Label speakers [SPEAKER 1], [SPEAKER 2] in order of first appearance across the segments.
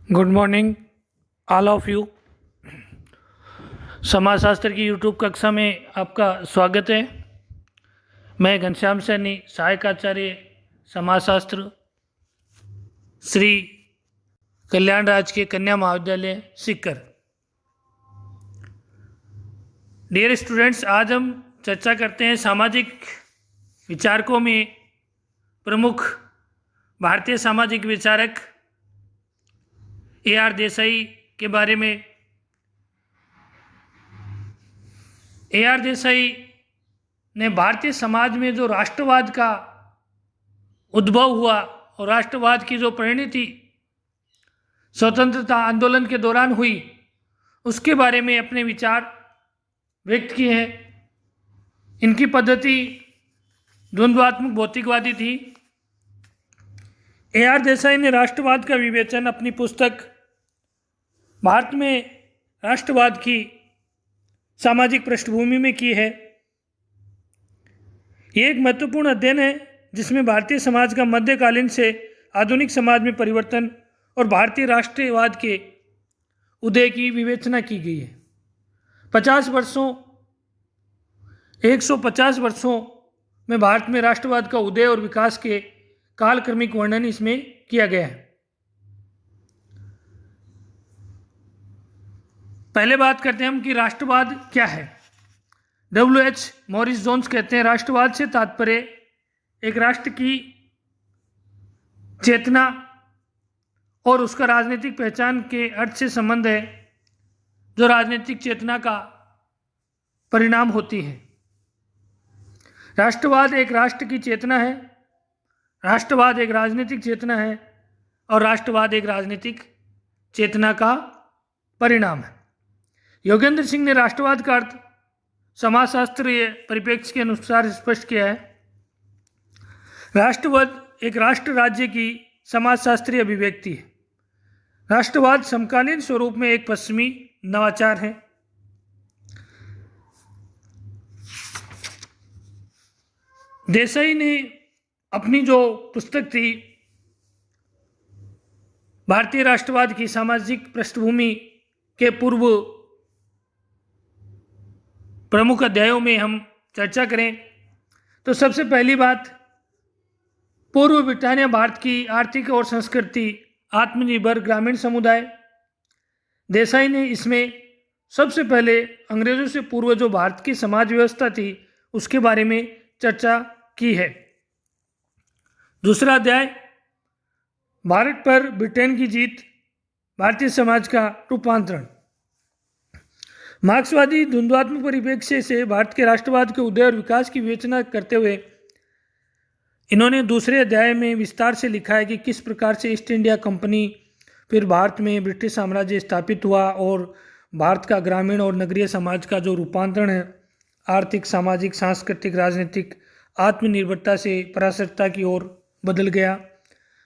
[SPEAKER 1] Good morning all of you. समाजशास्त्र की YouTube कक्षा में आपका स्वागत है। मैं घनश्याम सैनी, सहायक आचार्य समाजशास्त्र, श्री कल्याण राज के कन्या महाविद्यालय सीकर। डियर स्टूडेंट्स, आज हम चर्चा करते हैं सामाजिक विचारकों में प्रमुख भारतीय सामाजिक विचारक AR देसाई के बारे में। AR देसाई ने भारतीय समाज में जो राष्ट्रवाद का उद्भव हुआ और राष्ट्रवाद की जो परिणति स्वतंत्रता आंदोलन के दौरान हुई, उसके बारे में अपने विचार व्यक्त किए हैं। इनकी पद्धति द्वंद्वात्मक भौतिकवादी थी। AR देसाई ने राष्ट्रवाद का विवेचन अपनी पुस्तक भारत में राष्ट्रवाद की सामाजिक पृष्ठभूमि में की है। ये एक महत्वपूर्ण अध्ययन है जिसमें भारतीय समाज का मध्यकालीन से आधुनिक समाज में परिवर्तन और भारतीय राष्ट्रवाद के उदय की विवेचना की गई है। 150 वर्षों में भारत में राष्ट्रवाद का उदय और विकास के कालक्रमिक वर्णन इसमें किया गया है। पहले बात करते हैं हम कि राष्ट्रवाद क्या है। WH मॉरिस जोन्स कहते हैं, राष्ट्रवाद से तात्पर्य एक राष्ट्र की चेतना और उसका राजनीतिक पहचान के अर्थ से संबंध है जो राजनीतिक चेतना का परिणाम होती है। राष्ट्रवाद एक राष्ट्र की चेतना है, राष्ट्रवाद एक राजनीतिक चेतना है और राष्ट्रवाद एक राजनीतिक चेतना का परिणाम है। योगेंद्र सिंह ने राष्ट्रवाद का अर्थ समाजशास्त्रीय परिप्रेक्ष्य के अनुसार स्पष्ट किया है। राष्ट्रवाद एक राष्ट्र राज्य की समाजशास्त्रीय अभिव्यक्ति है। राष्ट्रवाद समकालीन स्वरूप में एक पश्चिमी नवाचार है। देसाई ने अपनी जो पुस्तक थी भारतीय राष्ट्रवाद की सामाजिक पृष्ठभूमि के पूर्व प्रमुख अध्यायों में हम चर्चा करें तो सबसे पहली बात, पूर्व ब्रिटानिया भारत की आर्थिक और संस्कृति आत्मनिर्भर ग्रामीण समुदाय। देसाई ने इसमें सबसे पहले अंग्रेजों से पूर्व जो भारत की समाज व्यवस्था थी उसके बारे में चर्चा की है। दूसरा अध्याय, भारत पर ब्रिटेन की जीत, भारतीय समाज का रूपांतरण। मार्क्सवादी द्वंद्वात्मक परिप्रेक्ष्य से भारत के राष्ट्रवाद के उदय और विकास की विवेचना करते हुए इन्होंने दूसरे अध्याय में विस्तार से लिखा है कि किस प्रकार से ईस्ट इंडिया कंपनी, फिर भारत में ब्रिटिश साम्राज्य स्थापित हुआ और भारत का ग्रामीण और नगरीय समाज का जो रूपांतरण है आर्थिक, सामाजिक, सांस्कृतिक, राजनीतिक आत्मनिर्भरता से पराश्रयता की ओर बदल गया।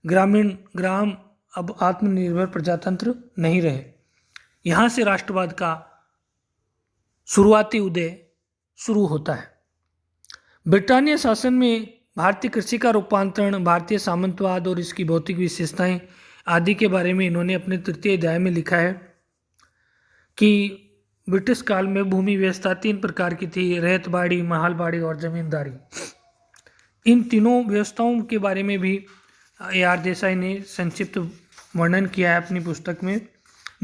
[SPEAKER 1] ग्राम अब आत्मनिर्भर प्रजातंत्र नहीं रहे। यहाँ से राष्ट्रवाद का शुरुआती उदय शुरू होता है। ब्रिटानिया शासन में भारतीय कृषि का रूपांतरण, भारतीय सामंतवाद और इसकी भौतिक विशेषताएं आदि के बारे में इन्होंने अपने तृतीय अध्याय में लिखा है कि ब्रिटिश काल में भूमि व्यवस्था 3 प्रकार की थी, रैयतबाड़ी, महालबाड़ी और जमींदारी। इन तीनों व्यवस्थाओं के बारे में भी AR देसाई ने संक्षिप्त वर्णन किया है अपनी पुस्तक में।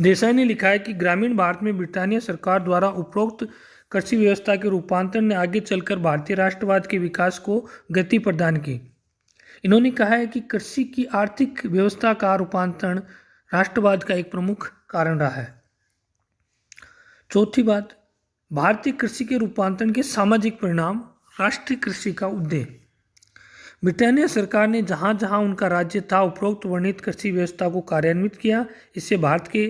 [SPEAKER 1] देसाई ने लिखा है कि ग्रामीण भारत में ब्रिटानिया सरकार द्वारा उपरोक्त कृषि व्यवस्था के रूपांतरण ने आगे चलकर भारतीय राष्ट्रवाद के विकास को गति प्रदान की। इन्होंने कहा है कि कृषि की आर्थिक व्यवस्था का रूपांतरण राष्ट्रवाद का एक प्रमुख कारण रहा है। चौथी बात, भारतीय कृषि के रूपांतरण के सामाजिक परिणाम, राष्ट्रीय कृषि का उदय। ब्रिटानिया सरकार ने जहाँ जहाँ उनका राज्य था उपरोक्त वर्णित कृषि व्यवस्था को कार्यान्वित किया। इससे भारत के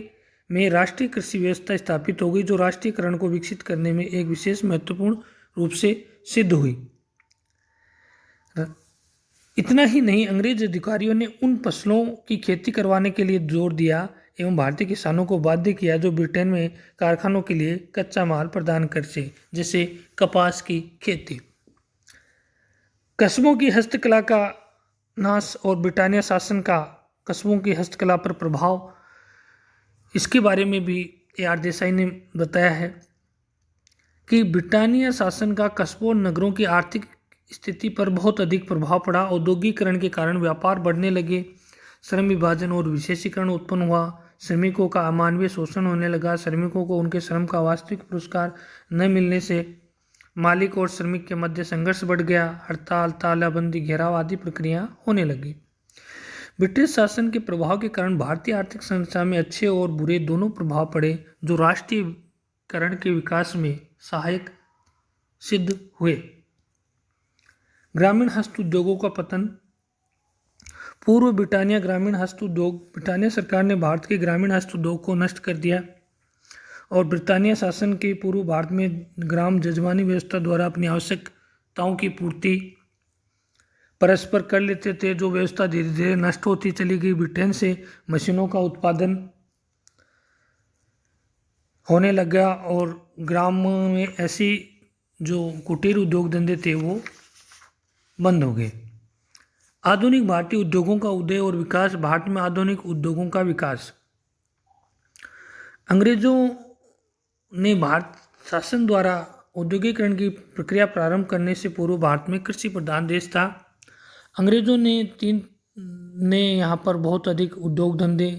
[SPEAKER 1] में राष्ट्रीय कृषि व्यवस्था स्थापित हो गई जो राष्ट्रीयकरण को विकसित करने में एक विशेष महत्वपूर्ण रूप से सिद्ध हुई। इतना ही नहीं, अंग्रेज अधिकारियों ने उन फसलों की खेती करवाने के लिए जोर दिया एवं भारतीय किसानों को बाध्य किया जो ब्रिटेन में कारखानों के लिए कच्चा माल प्रदान करते, जैसे कपास की खेती। कस्बों की हस्तकला का नाश और ब्रिटानिया शासन का कस्बों की हस्तकला पर प्रभाव इसके बारे में भी AR देसाई ने बताया है कि ब्रिटानिया शासन का कस्बों और नगरों की आर्थिक स्थिति पर बहुत अधिक प्रभाव पड़ा। औद्योगिकरण के कारण व्यापार बढ़ने लगे, श्रम विभाजन और विशेषीकरण उत्पन्न हुआ, श्रमिकों का अमानवीय शोषण होने लगा, श्रमिकों को उनके श्रम का वास्तविक पुरस्कार न मिलने से मालिक और श्रमिक के मध्य संघर्ष बढ़ गया, हड़ताल, तालाबंदी, घेराव आदि प्रक्रिया होने लगी। ब्रिटिश शासन के प्रभाव के कारण भारतीय आर्थिक संरचना में अच्छे और बुरे दोनों प्रभाव पड़े, जो राष्ट्रीयकरण के विकास में सहायक सिद्ध हुए। ग्रामीण हस्त उद्योगों का पतन। पूर्व ब्रिटानिया ग्रामीण हस्त उद्योग। ब्रिटानिया सरकार ने भारत के ग्रामीण हस्त उद्योग को नष्ट कर दिया और ब्रिटानिया शासन के पूर्व भारत में ग्राम जजमानी व्यवस्था द्वारा अपनी आवश्यकताओं की पूर्ति परस्पर कर लेते थे, जो व्यवस्था धीरे धीरे नष्ट होती चली गई। ब्रिटेन से मशीनों का उत्पादन होने लगा और ग्राम में ऐसी जो कुटीर उद्योग धंधे थे वो बंद हो गए। आधुनिक भारतीय उद्योगों का उदय और विकास। भारत में आधुनिक उद्योगों का विकास। अंग्रेजों ने भारत शासन द्वारा औद्योगिकरण की प्रक्रिया प्रारंभ करने से पूर्व भारत में कृषि प्रधान देश था। अंग्रेजों ने यहाँ पर बहुत अधिक उद्योग धंधे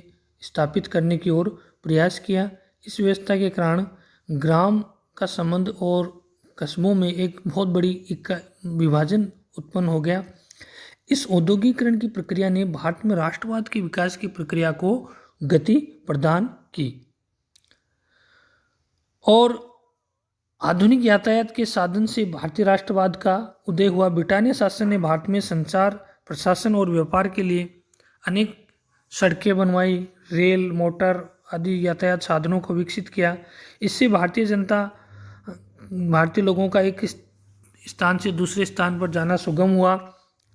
[SPEAKER 1] स्थापित करने की ओर प्रयास किया। इस व्यवस्था के कारण ग्राम का संबंध और कस्बों में एक बहुत बड़ी विभाजन उत्पन्न हो गया। इस औद्योगिकरण की प्रक्रिया ने भारत में राष्ट्रवाद के विकास की प्रक्रिया को गति प्रदान की और आधुनिक यातायात के साधन से भारतीय राष्ट्रवाद का उदय हुआ। ब्रिटानिया शासन ने भारत में संचार, प्रशासन और व्यापार के लिए अनेक सड़कें बनवाई, रेल, मोटर आदि यातायात साधनों को विकसित किया। इससे भारतीय लोगों का एक स्थान से दूसरे स्थान पर जाना सुगम हुआ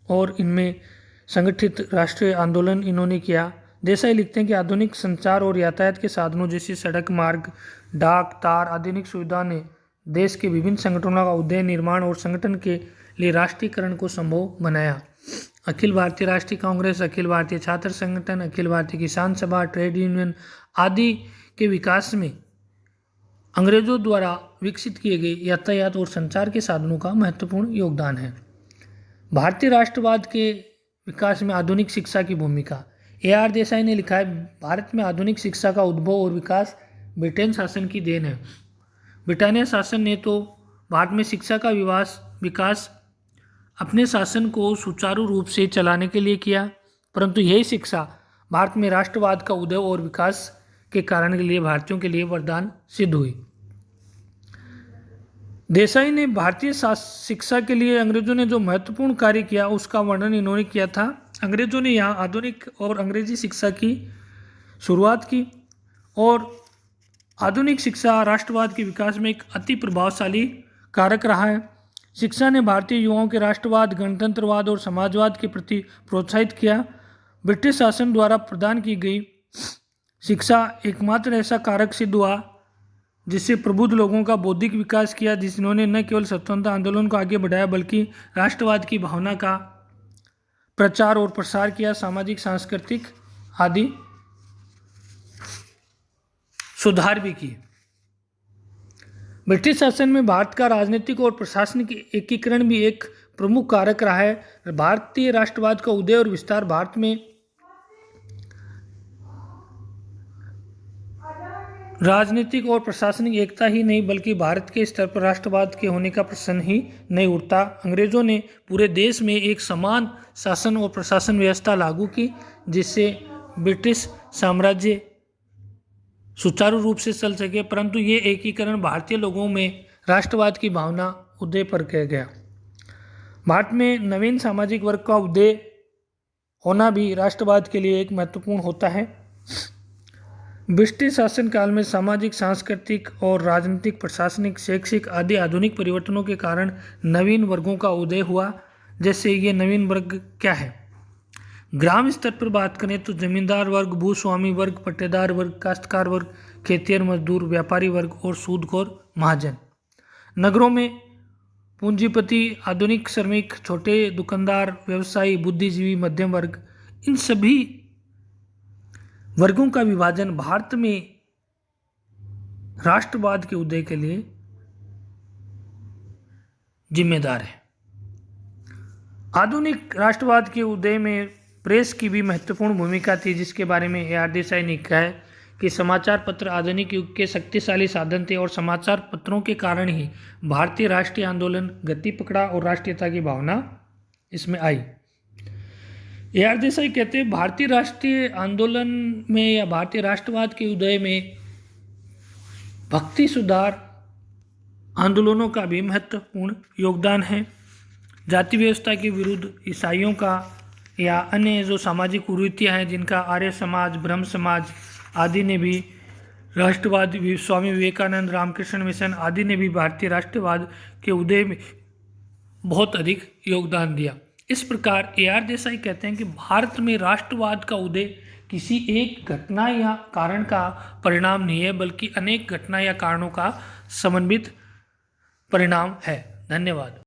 [SPEAKER 1] और इनमें संगठित राष्ट्रीय आंदोलन इन्होंने किया। देसाई लिखते हैं कि आधुनिक संचार और यातायात के साधनों जैसे सड़क मार्ग, डाक, तार, आधुनिक सुविधा ने देश के विभिन्न संगठनों का उदय, निर्माण और संगठन के लिए राष्ट्रीयकरण को संभव बनाया। अखिल भारतीय राष्ट्रीय कांग्रेस, अखिल भारतीय छात्र संगठन, अखिल भारतीय किसान सभा, ट्रेड यूनियन आदि के विकास में अंग्रेजों द्वारा विकसित किए गए यातायात और संचार के साधनों का महत्वपूर्ण योगदान है। भारतीय राष्ट्रवाद के विकास में आधुनिक शिक्षा की भूमिका। AR देसाई ने लिखा है, भारत में आधुनिक शिक्षा का उद्भव और विकास ब्रिटेन शासन की देन है। ब्रिटानिया शासन ने तो भारत में शिक्षा का विकास अपने शासन को सुचारू रूप से चलाने के लिए किया, परंतु यही शिक्षा भारत में राष्ट्रवाद का उदय और विकास के कारण के लिए भारतीयों के लिए वरदान सिद्ध हुई। देसाई ने भारतीय शिक्षा के लिए अंग्रेजों ने जो महत्वपूर्ण कार्य किया उसका वर्णन इन्होंने किया था। अंग्रेजों ने यहाँ आधुनिक और अंग्रेजी शिक्षा की शुरुआत की और आधुनिक शिक्षा राष्ट्रवाद के विकास में एक अति प्रभावशाली कारक रहा है। शिक्षा ने भारतीय युवाओं के राष्ट्रवाद, गणतंत्रवाद और समाजवाद के प्रति प्रोत्साहित किया। ब्रिटिश शासन द्वारा प्रदान की गई शिक्षा एकमात्र ऐसा कारक सिद्ध हुआ जिससे प्रबुद्ध लोगों का बौद्धिक विकास किया, जिन्होंने न केवल स्वतंत्रता आंदोलन को आगे बढ़ाया बल्कि राष्ट्रवाद की भावना का प्रचार और प्रसार किया, सामाजिक सांस्कृतिक आदि सुधार भी किए। ब्रिटिश शासन में भारत का राजनीतिक और प्रशासनिक एकीकरण भी एक प्रमुख कारक रहा है। भारतीय राष्ट्रवाद का उदय और विस्तार भारत में राजनीतिक और प्रशासनिक एकता ही नहीं बल्कि भारत के स्तर पर राष्ट्रवाद के होने का प्रश्न ही नहीं उठता। अंग्रेजों ने पूरे देश में एक समान शासन और प्रशासन व्यवस्था लागू की, जिससे ब्रिटिश साम्राज्य सुचारू रूप से चल सके, परंतु ये एकीकरण भारतीय लोगों में राष्ट्रवाद की भावना उदय पर किया गया। भारत में नवीन सामाजिक वर्ग का उदय होना भी राष्ट्रवाद के लिए एक महत्वपूर्ण होता है। ब्रिटिश शासन काल में सामाजिक, सांस्कृतिक और राजनीतिक, प्रशासनिक, शैक्षिक आदि आधुनिक परिवर्तनों के कारण नवीन वर्गों का उदय हुआ। जैसे ये नवीन वर्ग क्या है? ग्राम स्तर पर बात करें तो जमींदार वर्ग, भूस्वामी वर्ग, पट्टेदार वर्ग, काश्तकार वर्ग, खेतिहर मजदूर, व्यापारी वर्ग और सूदखोर महाजन। नगरों में पूंजीपति, आधुनिक श्रमिक, छोटे दुकानदार, व्यवसायी, बुद्धिजीवी, मध्यम वर्ग, इन सभी वर्गों का विभाजन भारत में राष्ट्रवाद के उदय के लिए जिम्मेदार है। आधुनिक राष्ट्रवाद के उदय में प्रेस की भी महत्वपूर्ण भूमिका थी, जिसके बारे में ए आर देसाई ने कहा है कि समाचार पत्र आधुनिक युग के शक्तिशाली साधन थे और समाचार पत्रों के कारण ही भारतीय राष्ट्रीय आंदोलन गति पकड़ा और राष्ट्रीयता की भावना इसमें आई। ए आर देसाई कहते हैं भारतीय राष्ट्रीय आंदोलन में या भारतीय राष्ट्रवाद के उदय में भक्ति सुधार आंदोलनों का भी महत्वपूर्ण योगदान है। जाति व्यवस्था के विरुद्ध ईसाइयों का या अन्य जो सामाजिक कुरीतियाँ हैं जिनका आर्य समाज, ब्रह्म समाज आदि ने भी राष्ट्रवाद, स्वामी विवेकानंद, रामकृष्ण मिशन आदि ने भी भारतीय राष्ट्रवाद के उदय में बहुत अधिक योगदान दिया। इस प्रकार ए आर देसाई कहते हैं कि भारत में राष्ट्रवाद का उदय किसी एक घटना या कारण का परिणाम नहीं है, बल्कि अनेक घटना या कारणों का समन्वित परिणाम है। धन्यवाद।